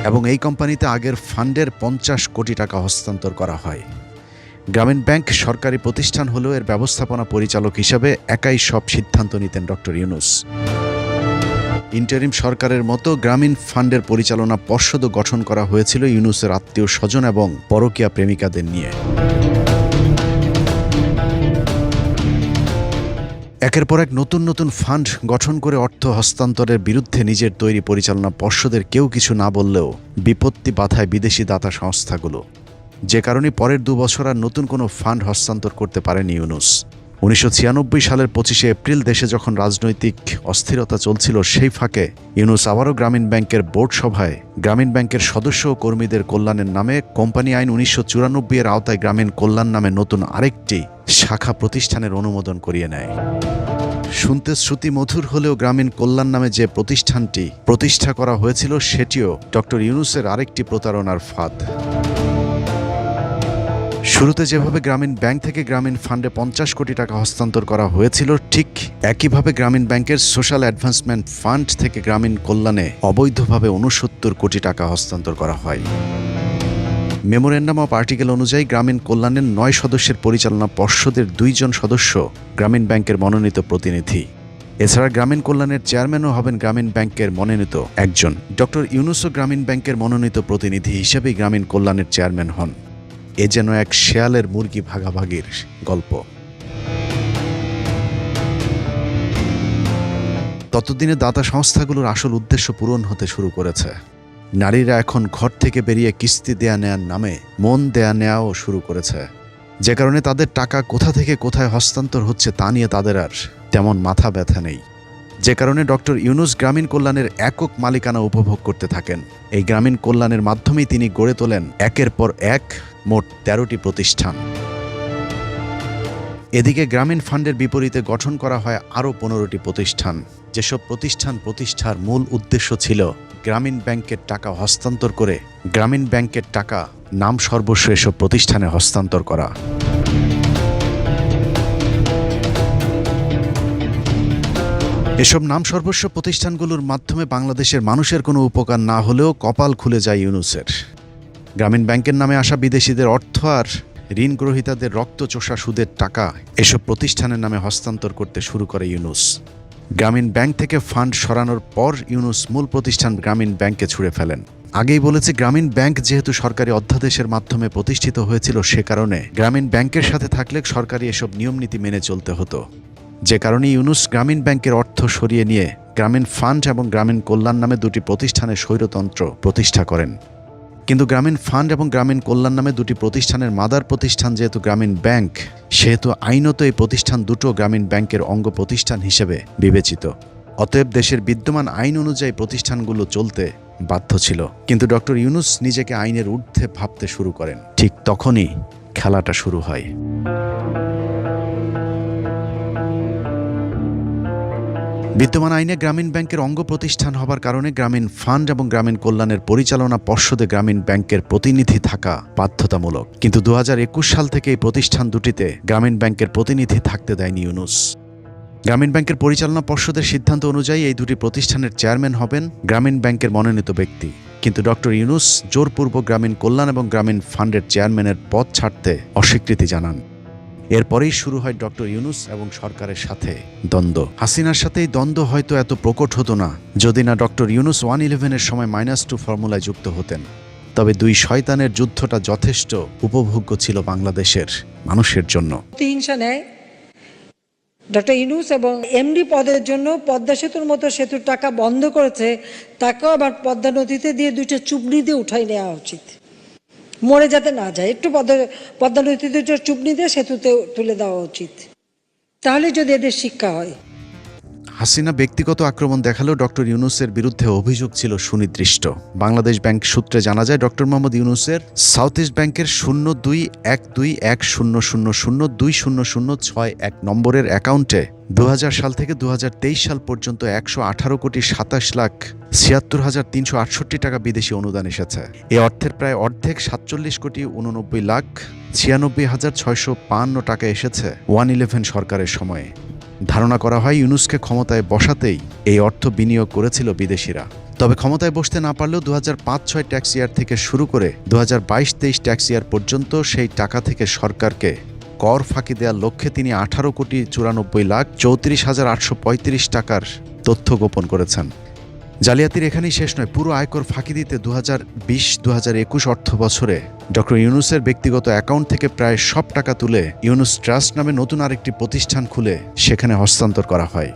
এবং এই কোম্পানিতে আগের ফান্ডের 50 কোটি টাকা হস্তান্তর করা হয়। গ্রামীণ ব্যাংক সরকারি প্রতিষ্ঠান হলেও এর ব্যবস্থাপনা পরিচালক হিসাবে একাই সব সিদ্ধান্ত নিতেন ডক্টর ইউনূস। ইন্টারিম সরকারের মতো গ্রামীণ ফান্ডের পরিচালনা পর্ষদও গঠন করা হয়েছিল ইউনূসের আত্মীয় স্বজন এবং পরকীয়া প্রেমিকাদের নিয়ে। একের পর এক নতুন নতুন ফান্ড গঠন করে অর্থ হস্তান্তরের বিরুদ্ধে নিজের তৈরি পরিচালনা পর্ষদের কেউ কিছু না বললেও বিপত্তি বাধায় বিদেশি দাতা সংস্থাগুলো, যে কারণে পরের 2 বছর আর নতুন কোনো ফান্ড হস্তান্তর করতে পারেনি ইউনূস। 1996 সালের 25শে এপ্রিল দেশে যখন রাজনৈতিক অস্থিরতা চলছিল, সেই ফাঁকে ইউনূস আবারও গ্রামীণ ব্যাংকের বোর্ড সভায় গ্রামীণ ব্যাংকের সদস্য ও কর্মীদের কল্যাণের নামে কোম্পানি আইন 1994 এর আওতায় গ্রামীণ কল্যাণ নামে নতুন আরেকটি শাখা প্রতিষ্ঠানের অনুমোদন করিয়ে নেয়। শুনতে শ্রুতি মধুর হলেও গ্রামীণ কল্যাণ নামে যে প্রতিষ্ঠানটি প্রতিষ্ঠা করা হয়েছিল সেটিও ডক্টর ইউনূসের আরেকটি প্রতারণার ফাঁদ। শুরুতে যেভাবে গ্রামীণ ব্যাংক থেকে গ্রামীণ ফান্ডে 50 কোটি টাকা হস্তান্তর করা হয়েছিল, ঠিক একইভাবে গ্রামীণ ব্যাংকের সোশ্যাল অ্যাডভান্সমেন্ট ফান্ড থেকে গ্রামীণ কল্যাণে অবৈধভাবে 69 কোটি টাকা হস্তান্তর করা হয়। মেমোরেন্ডাম অফ আর্টিকেল অনুযায়ী গ্রামীণ কল্যাণের 9 সদস্যের পরিচালনা পর্ষদের 2 জন সদস্য গ্রামীণ ব্যাংকের মনোনীত প্রতিনিধি। এছাড়া গ্রামীণ কল্যাণের চেয়ারম্যানও হবেন গ্রামীণ ব্যাংকের মনোনীত একজন। ডক্টর ইউনূসও গ্রামীণ ব্যাংকের মনোনীত প্রতিনিধি হিসেবেই গ্রামীণ কল্যাণের চেয়ারম্যান হন। এ যেন এক শেয়ালের মুরগি ভাগাভাগির গল্প। ততদিনে দাতা সংস্থাগুলোর আসল উদ্দেশ্য পূরণ হতে শুরু করেছে। নারীরা এখন ঘর থেকে বেরিয়ে কিস্তি দেয়া নেয়ার নামে মন দেয়া নেয়াও শুরু করেছে, যে কারণে তাদের টাকা কোথা থেকে কোথায় হস্তান্তর হচ্ছে তা নিয়ে তাদের আর তেমন মাথা ব্যথা নেই। যে কারণে ডক্টর ইউনূস গ্রামীণ কল্যাণের একক মালিকানা উপভোগ করতে থাকেন। এই গ্রামীণ কল্যাণের মাধ্যমেই তিনি গড়ে তোলেন একের পর এক মোট 13টি প্রতিষ্ঠান। এদিকে গ্রামীণ ফান্ডের বিপরীতে গঠন করা হয় আরও 15টি প্রতিষ্ঠান, যেসব প্রতিষ্ঠান প্রতিষ্ঠার মূল উদ্দেশ্য ছিল গ্রামীণ ব্যাংকের টাকা হস্তান্তর করে গ্রামীণ ব্যাংকের টাকা নাম সর্বস্ব এসব প্রতিষ্ঠানে হস্তান্তর করা। এসব নাম সর্বস্ব প্রতিষ্ঠানগুলোর মাধ্যমে বাংলাদেশের মানুষের কোনো উপকার না হলেও কপাল খুলে যায় ইউনূসের। গ্রামীণ ব্যাংকের নামে আসা বিদেশিদের অর্থ আর ঋণ গ্রহীতাদের রক্তচোষা সুদের টাকা এসব প্রতিষ্ঠানের নামে হস্তান্তর করতে শুরু করে ইউনূস। গ্রামীণ ব্যাংক থেকে ফান্ড সরানোর পর ইউনূস মূল প্রতিষ্ঠান গ্রামীণ ব্যাংকে ছুঁড়ে ফেলেন। আগেই বলেছে, গ্রামীণ ব্যাংক যেহেতু সরকারি অধ্যাদেশের মাধ্যমে প্রতিষ্ঠিত হয়েছিল, সে কারণে গ্রামীণ ব্যাংকের সাথে থাকলে সরকারি এসব নিয়মনীতি মেনে চলতে হতো। যে কারণে ইউনূস গ্রামীণ ব্যাংকের অর্থ সরিয়ে নিয়ে গ্রামীণ ফান্ড এবং গ্রামীণ কল্যাণ নামে দুটি প্রতিষ্ঠানের স্বৈরতন্ত্র প্রতিষ্ঠা করেন। কিন্তু গ্রামীণ ফান্ড এবং গ্রামীণ কল্যাণ নামে দুটি প্রতিষ্ঠানের মাদার প্রতিষ্ঠান যেহেতু গ্রামীণ ব্যাংক, সেহেতু আইনত এই প্রতিষ্ঠান দুটো গ্রামীণ ব্যাংকের অঙ্গ প্রতিষ্ঠান হিসেবে বিবেচিত। অতএব দেশের বিদ্যমান আইন অনুযায়ী প্রতিষ্ঠানগুলো চলতে বাধ্য ছিল। কিন্তু ডক্টর ইউনূস নিজেকে আইনের ঊর্ধ্বে ভাবতে শুরু করেন। ঠিক তখনই খেলাটা শুরু হয়। বিদ্যমান আইনে গ্রামীণ ব্যাংকের অঙ্গ প্রতিষ্ঠান হবার কারণে গ্রামীণ ফান্ড এবং গ্রামীণ কল্যাণের পরিচালনা পর্ষদে গ্রামীণ ব্যাংকের প্রতিনিধি থাকা বাধ্যতামূলক। কিন্তু 2021 সাল থেকে এই প্রতিষ্ঠান দুটিতে গ্রামীণ ব্যাংকের প্রতিনিধি থাকতে দেয়নি ইউনূস। গ্রামীণ ব্যাংকের পরিচালনা পর্ষদের সিদ্ধান্ত অনুযায়ী এই দুটি প্রতিষ্ঠানের চেয়ারম্যান হবেন গ্রামীণ ব্যাংকের মনোনীত ব্যক্তি। কিন্তু ডক্টর ইউনূস জোরপূর্বক গ্রামীণ কল্যাণ এবং গ্রামীণ ফান্ডের চেয়ারম্যানের পদ ছাড়তে অস্বীকৃতি জানান। এরপরেই শুরু হয় ডক্টর ইউনূস এবং সরকারের সাথে দ্বন্দ্ব। হাসিনার সাথে এই দ্বন্দ্ব হয়তো এত প্রকট হতো না যদি না ডক্টর ইউনূস 111-এর সময় -2 ফর্মুলায় যুক্ত হতেন। তবে দুই শয়তানের যুদ্ধটা যথেষ্ট উপভোগ্য ছিল বাংলাদেশের মানুষের জন্য। প্রতিহিংসা নেয় ডক্টর ইউনূস এবং এমডি পদের জন্য পদ্মা সেতুর মতো সেতুর টাকা বন্ধ করেছে, তাকেও আবার পদ্মা নদীতে দিয়ে 2টা চুবনি দিয়ে উঠাই নেওয়া উচিত, মরে যাতে না যায়। একটু পদ্মা নদীতে চুবনি দিয়ে সেতুতে তুলে দেওয়া উচিত, তাহলে যদি এদের শিক্ষা হয়। হাসিনা ব্যক্তিগত আক্রমণ দেখালেও ডক্টর ইউনূসের বিরুদ্ধে অভিযোগ ছিল সুনির্দিষ্ট। বাংলাদেশ ব্যাংক সূত্রে জানা যায়, ডক্টর মোহাম্মদ ইউনূসের সাউথ ইস্ট ব্যাংকের 021210020061 নম্বরের অ্যাকাউন্টে 2000 সাল থেকে 2023 সাল পর্যন্ত 118,27,76,368 টাকা বিদেশি অনুদান এসেছে। এ অর্থের প্রায় অর্ধেক 47,89,96,655 টাকা এসেছে 111 সরকারের সময়ে। ধারণা করা হয় ইউনূসকে ক্ষমতায় বসাতেই এই অর্থ বিনিয়োগ করেছিল বিদেশিরা। তবে ক্ষমতায় বসতে না পারলেও 2005-06 ট্যাক্স ইয়ার থেকে শুরু করে 2022-23 ট্যাক্স ইয়ার পর্যন্ত সেই টাকা থেকে সরকারকে কর ফাঁকি দেওয়ার লক্ষ্যে তিনি 18,94,34,835 টাকার তথ্য গোপন করেছেন। জালিয়াতির এখানেই শেষ নয়, পুরো আয়কর ফাঁকি দিতে 2020-2021 অর্থ বছরে ডক্টর ইউনূসের ব্যক্তিগত অ্যাকাউন্ট থেকে প্রায় সব টাকা তুলে ইউনূস ট্রাস্ট নামে নতুন আরেকটি প্রতিষ্ঠান খুলে সেখানে হস্তান্তর করা হয়।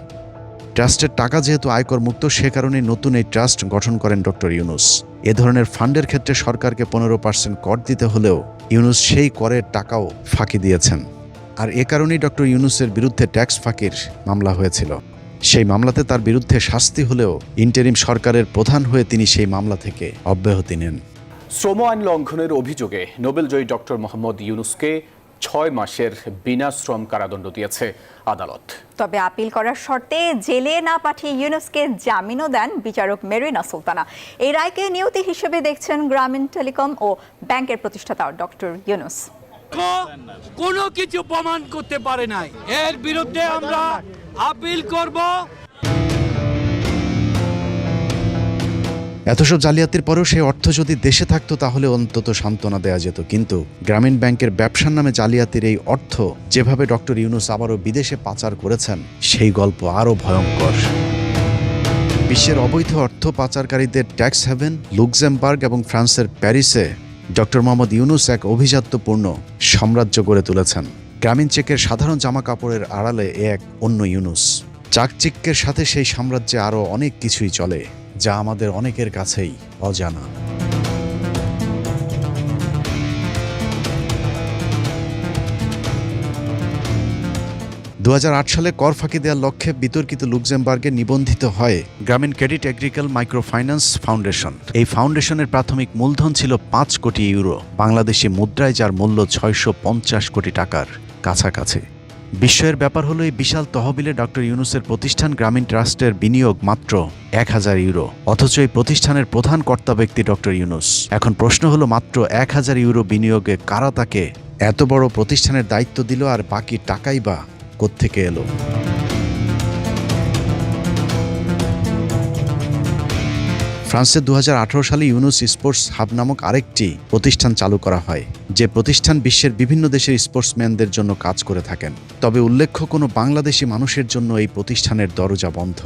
ট্রাস্টের টাকা যেহেতু আয়কর মুক্ত, সে কারণে নতুন এই ট্রাস্ট গঠন করেন ডক্টর ইউনূস। এ ধরনের ফান্ডের ক্ষেত্রে সরকারকে 15% কর দিতে হলেও ইউনূস সেই করের টাকাও ফাঁকি দিয়েছেন। আর এ কারণেই ডক্টর ইউনূসের বিরুদ্ধে ট্যাক্স ফাঁকির মামলা হয়েছিল। সেই মামলাতে তার বিরুদ্ধে শাস্তি হলেও ইন্টারিম সরকারের প্রধান হয়ে তিনি সেই মামলা থেকে অব্যাহতি নেন। শ্রম আইন লঙ্ঘনের অভিযোগে নোবেলজয়ী ডক্টর মোহাম্মদ ইউনূসকে 6 মাসের বিনাশ্রম কারাদণ্ড দিয়েছে আদালত। তবে আপিল করার শর্তে জেলে না পাঠিয়ে ইউনুসকে জামিনও দেন বিচারক মেরিনা সুলতানা। এই রায়কে নিয়তি হিসেবে দেখছেন গ্রামীণ টেলিকম ও ব্যাংকের প্রতিষ্ঠাতা ডক্টর ইউনুস। কোনো কিছু প্রমাণ করতে পারে নাই, এর বিরুদ্ধে আমরা আপিল করব। এতসব জালিয়াতির পরেও সেই অর্থ যদি দেশে থাকতো তাহলে অন্তত সান্ত্বনা দেওয়া যেত, কিন্তু গ্রামীণ ব্যাংকের ব্যবসার নামে জালিয়াতির এই অর্থ যেভাবে ডক্টর ইউনুস আবারও বিদেশে পাচার করেছেন সেই গল্প আরও ভয়ঙ্কর। বিশ্বের অবৈধ অর্থ পাচারকারীদের ট্যাক্স হেভেন লুক্সেমবার্গ এবং ফ্রান্সের প্যারিসে ডক্টর মোহাম্মদ ইউনুস এক অভিজাত্যপূর্ণ সাম্রাজ্য গড়ে তুলেছেন। গ্রামীণ চেকের সাধারণ জামা কাপড়ের আড়ালে এক অন্য ইউনুস। চাকচিক্যের সাথে সেই সাম্রাজ্যে আরও অনেক কিছুই চলে যা আমাদের অনেকের কাছেই অজানা। 2008 সালে কর ফাঁকি দেওয়ার লক্ষ্যে বিতর্কিত লুক্সেমবার্গে নিবন্ধিত হয় গ্রামীণ ক্রেডিট এগ্রিকাল মাইক্রো ফাইন্যান্স ফাউন্ডেশন। এই ফাউন্ডেশনের প্রাথমিক মূলধন ছিল 5 কোটি ইউরো, বাংলাদেশি মুদ্রায় যার মূল্য 650 কোটি টাকার কাছাকাছি। বিস্ময়ের ব্যাপার হলো এই বিশাল তহবিলে ডক্টর ইউনুসের প্রতিষ্ঠান গ্রামীণ ট্রাস্টের বিনিয়োগ মাত্র 1000 ইউরো, অথচ এই প্রতিষ্ঠানের প্রধান কর্তা ব্যক্তি ডক্টর ইউনুস। এখন প্রশ্ন হলো, মাত্র 1000 ইউরো বিনিয়োগে কারা তাকে এত বড় প্রতিষ্ঠানের দায়িত্ব দিল, আর বাকি টাকাই বা কোত্থেকে এলো? ফ্রান্সে 2018 সালে ইউনুস স্পোর্টস হাব নামক আরেকটি প্রতিষ্ঠান চালু করা হয়, যে প্রতিষ্ঠান বিশ্বের বিভিন্ন দেশের স্পোর্টসম্যানদের জন্য কাজ করে থাকেন। তবে উল্লেখ্য, কোনো বাংলাদেশি মানুষের জন্য এই প্রতিষ্ঠানের দরজা বন্ধ।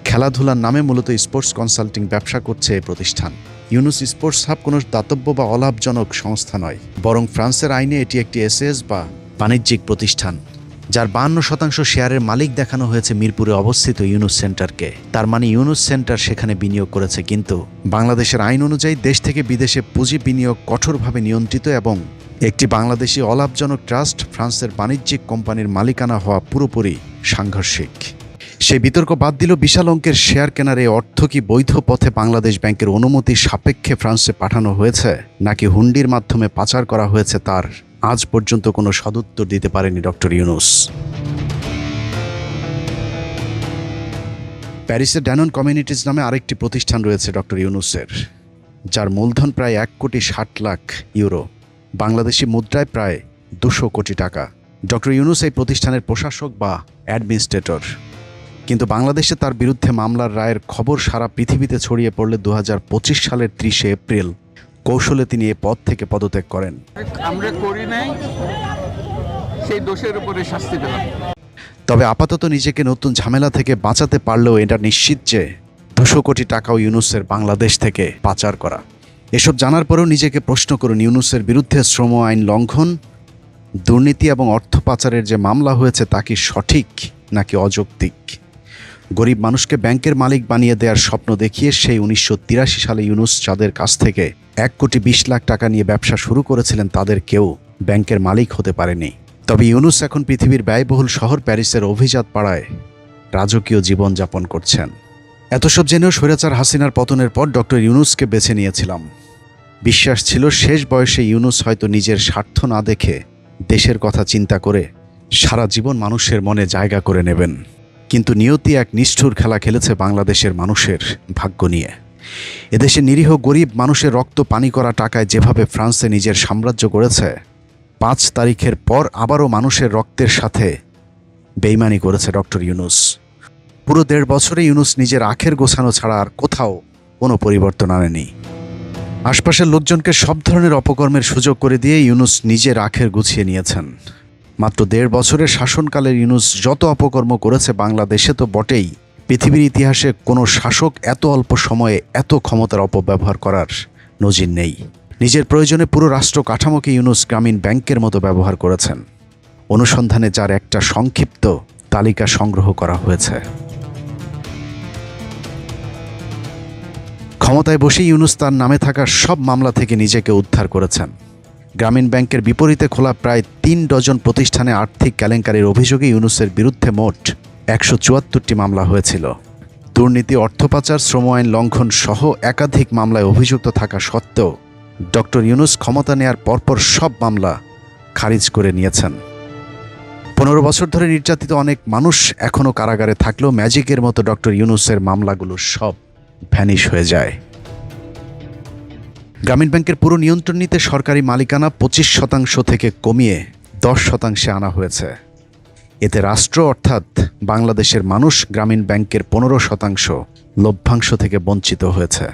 খেলাধুলার নামে মূলত স্পোর্টস কনসাল্টিং ব্যবসা করছে এই প্রতিষ্ঠান। ইউনুস স্পোর্টস হাব কোনো দাতব্য বা অলাভজনক সংস্থা নয়, বরং ফ্রান্সের আইনে এটি একটি এসএস বা বাণিজ্যিক প্রতিষ্ঠান, যার 52% শেয়ারের মালিক দেখানো হয়েছে মিরপুরে অবস্থিত ইউনুস সেন্টারকে। তার মানে ইউনুস সেন্টার সেখানে বিনিয়োগ করেছে, কিন্তু বাংলাদেশের আইন অনুযায়ী দেশ থেকে বিদেশে পুঁজি বিনিয়োগ কঠোরভাবে নিয়ন্ত্রিত এবং একটি বাংলাদেশি অলাভজনক ট্রাস্ট ফ্রান্সের বাণিজ্যিক কোম্পানির মালিকানা হওয়া পুরোপুরি সাংঘর্ষিক। সেই বিতর্ক বাদ দিল, বিশাল অঙ্কের শেয়ার কেনার এই অর্থ কি বৈধ পথে বাংলাদেশ ব্যাংকের অনুমতি সাপেক্ষে ফ্রান্সে পাঠানো হয়েছে, নাকি হুন্ডির মাধ্যমে পাচার করা হয়েছে, তার আজ পর্যন্ত কোনো সদুত্তর দিতে পারেনি ডক্টর ইউনুস। প্যারিসের ড্যানন কমিউনিটিজ নামে আরেকটি প্রতিষ্ঠান রয়েছে ডক্টর ইউনুসের, যার মূলধন প্রায় 1,60,00,000 ইউরো, বাংলাদেশি মুদ্রায় প্রায় 200 কোটি টাকা। ডক্টর ইউনুস এই প্রতিষ্ঠানের প্রশাসক বা অ্যাডমিনিস্ট্রেটর, কিন্তু বাংলাদেশে তার বিরুদ্ধে মামলার রায়ের খবর সারা পৃথিবীতে ছড়িয়ে পড়লে 2025 সালের 30 এপ্রিল কৌশলে তিনি এ পদ থেকে পদত্যাগ করেন। আমরা করি নাই, সেই দোষের উপরে শাস্তি পেলাম। তবে আপাতত নিজেকে নতুন ঝামেলা থেকে বাঁচাতে পারলেও এটা নিশ্চিত যে 200 কোটি টাকাও ইউনুসের বাংলাদেশ থেকে পাচার করা। এসব জানার পরেও নিজেকে প্রশ্ন করুন, ইউনুসের বিরুদ্ধে শ্রম আইন লঙ্ঘন, দুর্নীতি এবং অর্থ পাচারের যে মামলা হয়েছে তা কি সঠিক নাকি অযৌক্তিক? গরিব মানুষকে ব্যাংকের মালিক বানিয়ে দেওয়ার স্বপ্ন দেখিয়ে সেই 1983 সালে ইউনুস যাদের কাছ থেকে 1,20,00,000 টাকা নিয়ে ব্যবসা শুরু করেছিলেন, তাদের কেউ ব্যাংকের মালিক হতে পারেনি। তবে ইউনুস এখন পৃথিবীর ব্যয়বহুল শহর প্যারিসের অভিজাত পাড়ায় রাজকীয় জীবনযাপন করছেন। এত সব জেনেও স্বৈরাচার হাসিনার পতনের পর ডক্টর ইউনুসকে বেছে নিয়েছিলাম। বিশ্বাস ছিল শেষ বয়সে ইউনুস হয়তো নিজের স্বার্থ না দেখে দেশের কথা চিন্তা করে সারা জীবন মানুষের মনে জায়গা করে নেবেন। কিন্তু নিয়তি এক নিষ্ঠুর খেলা খেলেছে বাংলাদেশের মানুষের ভাগ্য নিয়ে। এদেশে নিরীহ গরিব মানুষের রক্ত পানি করা টাকায় যেভাবে ফ্রান্সে নিজের সাম্রাজ্য গড়েছে, 5 তারিখের পর আবারও মানুষের রক্তের সাথে বেইমানি করেছে ডক্টর ইউনুস। পুরো 1.5 বছরে ইউনুস নিজের আখের গোছানো ছাড়া আর কোথাও কোনো পরিবর্তন আনেনি। আশপাশের লোকজনকে সব ধরনের অপকর্মের সুযোগ করে দিয়ে ইউনুস নিজের আখের গুছিয়ে নিয়েছেন। মাত্র 1.5 বছরের শাসনকালের ইউনুস যত অপকর্ম করেছে বাংলাদেশে তো বটেই, পৃথিবীর ইতিহাসে কোনো শাসক এত অল্প সময়ে এত ক্ষমতার অপব্যবহার করার নজির নেই। নিজের প্রয়োজনে পুরো রাষ্ট্র কাঠামোকে ইউনুস গ্রামীণ ব্যাংকের মতো ব্যবহার করেছেন, অনুসন্ধানে যার একটা সংক্ষিপ্ত তালিকা সংগ্রহ করা হয়েছে। ক্ষমতায় বসে ইউনুস তার নামে থাকা সব মামলা থেকে নিজেকে উদ্ধার করেছেন। গ্রামীণ ব্যাংকের বিপরীতে খোলা প্রায় 3 ডজন প্রতিষ্ঠানে আর্থিক কেলেঙ্কারির অভিযোগে ইউনুসের বিরুদ্ধে মোট 174টি মামলা হয়েছিল। দুর্নীতি, অর্থ পাচার, শ্রম আইন লঙ্ঘন সহ একাধিক মামলায় অভিযুক্ত থাকা সত্ত্বেও ডক্টর ইউনুস ক্ষমতা নেয়ার পরপর সব মামলা খারিজ করে নিয়েছেন। 15 বছর ধরে নির্যাতিত অনেক মানুষ এখনও কারাগারে থাকলেও ম্যাজিকের মতো ডক্টর ইউনূসের মামলাগুলো সব ভ্যানিশ হয়ে যায়। গ্রামীণ ব্যাংকের পুরো নিয়ন্ত্রণ নিতে সরকারি মালিকানা 25% থেকে কমিয়ে 10% আনা হয়েছে। এতে রাষ্ট্র অর্থাৎ বাংলাদেশের মানুষ গ্রামীণ ব্যাংকের 15% লভ্যাংশ থেকে বঞ্চিত হয়েছে।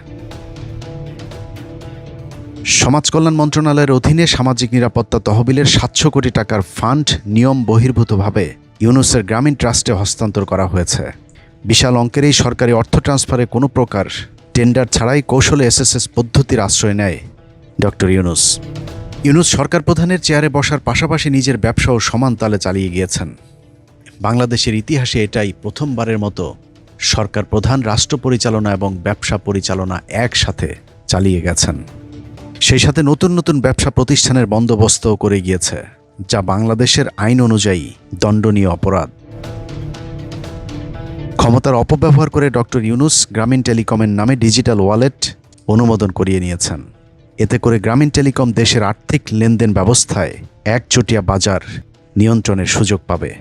সমাজ কল্যাণ মন্ত্রণালয়ের অধীনে সামাজিক নিরাপত্তা তহবিলের 700 কোটি টাকার ফান্ড নিয়ম বহির্ভূতভাবে ইউনূসের গ্রামীণ ট্রাস্টে হস্তান্তর করা হয়েছে। বিশাল অঙ্কের এই সরকারি অর্থ ট্রান্সফারে কোনো প্রকার টেন্ডার ছাড়াই কৌশলে এসএসএস পদ্ধতির আশ্রয় নেয় ডক্টর ইউনূস। ইউনূস সরকার প্রধানের চেয়ারে বসার পাশাপাশি নিজের ব্যবসাও সমান তালে চালিয়ে গিয়েছেন। বাংলাদেশের ইতিহাসে এটাই প্রথমবারের মতো সরকার প্রধান রাষ্ট্র পরিচালনা এবং ব্যবসা পরিচালনা একসাথে চালিয়ে গেছেন। সেই সাথে নতুন নতুন ব্যবসা প্রতিষ্ঠানের বন্দোবস্তও করে গিয়েছে, যা বাংলাদেশের আইন অনুযায়ী দণ্ডনীয় অপরাধ। ক্ষমতার অপব্যবহার করে ডক্টর ইউনূস গ্রামীণ টেলিকমের নামে ডিজিটাল ওয়ালেট অনুমোদন করিয়ে নিয়েছেন। এতে করে গ্রামীণ টেলিকম দেশের আর্থিক লেনদেন ব্যবস্থায় একচেটিয়া বাজার নিয়ন্ত্রণের সুযোগ পাবে।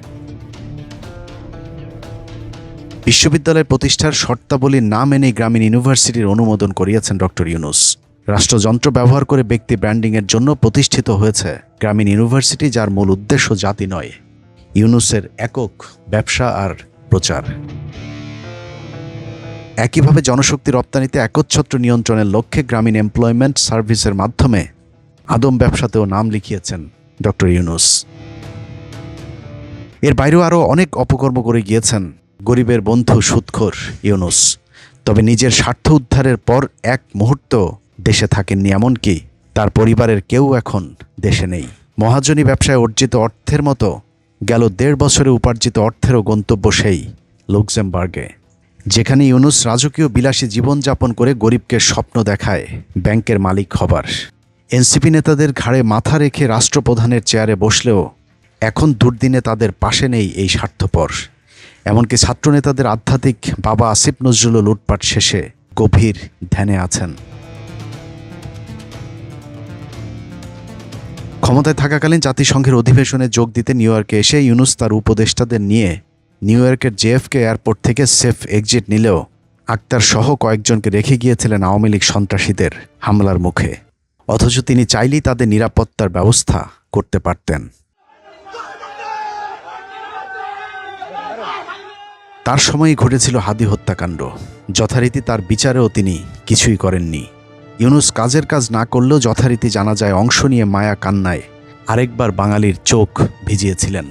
বিশ্ববিদ্যালয় প্রতিষ্ঠার শর্তাবলী না মেনে গ্রামীণ ইউনিভার্সিটির অনুমোদন করিয়েছেন ডক্টর ইউনূস। রাষ্ট্রযন্ত্র ব্যবহার করে ব্যক্তি ব্র্যান্ডিংয়ের জন্য প্রতিষ্ঠিত হয়েছে গ্রামীণ ইউনিভার্সিটি, যার মূল উদ্দেশ্য জাতি নয়, ইউনূসের একক ব্যবসা আর প্রচার। একইভাবে জনশক্তি রপ্তানিতে একচ্ছত্র নিয়ন্ত্রণের লক্ষ্যে গ্রামীণ এমপ্লয়মেন্ট সার্ভিসের মাধ্যমে আদম ব্যবসাতেও নাম লিখিয়েছেন ডক্টর ইউনূস। এর বাইরেও আরও অনেক অপকর্ম করে গিয়েছেন গরিবের বন্ধু সুদখোর ইউনূস। তবে নিজের স্বার্থ উদ্ধারের পর এক মুহূর্ত দেশে থাকেননি, এমনকি তার পরিবারের কেউ এখন দেশে নেই। মহাজনী ব্যবসায় অর্জিত অর্থের মতো গেল 1.5 বছরে উপার্জিত অর্থেরও গন্তব্য সেই লুক্সেমবার্গে, যেখানে ইউনূস রাজকীয় বিলাসী জীবনযাপন করে গরিবকে স্বপ্ন দেখায় ব্যাংকের মালিক হবার। এনসিপি নেতাদের ঘাড়ে মাথা রেখে রাষ্ট্রপ্রধানের চেয়ারে বসলেও এখন দুর্দিনে তাদের পাশে নেই এই স্বার্থপর। এমনকি ছাত্রনেতাদের আধ্যাত্মিক বাবা আসিফ নজরুলও লুটপাট শেষে গভীর ধ্যানে আছেন। ক্ষমতায় থাকাকালীন জাতিসংঘের অধিবেশনে যোগ দিতে নিউ ইয়র্কে এসে ইউনূস তার উপদেষ্টাদের নিয়ে নিউ ইয়র্কের জেএফকে এয়ারপোর্ট থেকে সেফ এক্সিট নিলেও আক্তার সহ কয়েকজনকে রেখে গিয়েছিলেন আওয়ামী লীগ সন্ত্রাসীদের হামলার মুখে। অথচ তিনি চাইলেই তাদের নিরাপত্তার ব্যবস্থা করতে পারতেন। তার সময়ই ঘটেছিল হাদি হত্যাকাণ্ড। যথারীতি তার বিচারেও তিনি কিছুই করেননি। ইউনূস কাজের কাজ না করলেও যথারীতি জানাজায় অংশ নিয়ে মায়া কান্নায় আরেকবার বাঙালির চোখ ভিজিয়েছিলেন।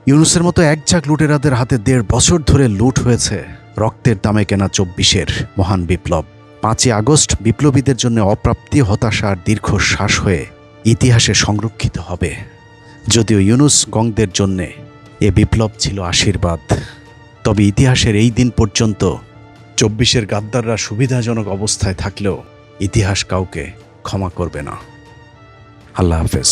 ইউনূসের মতো একঝাঁক লুটেরাদের হাতে 1.5 বছর ধরে লুট হয়েছে রক্তের দামে কেনা 24-এর মহান বিপ্লব। 5ই আগস্ট বিপ্লবীদের জন্য অপ্রাপ্তি, হতাশার দীর্ঘশ্বাস হয়ে ইতিহাসে সংরক্ষিত হবে। যদিও ইউনূস গংদের জন্যে এ বিপ্লব ছিল আশীর্বাদ, তবে ইতিহাসের এই দিন পর্যন্ত 24-এর গাদ্দাররা সুবিধাজনক অবস্থায় থাকলেও ইতিহাস কাউকে ক্ষমা করবে না। আল্লাহ হাফেজ।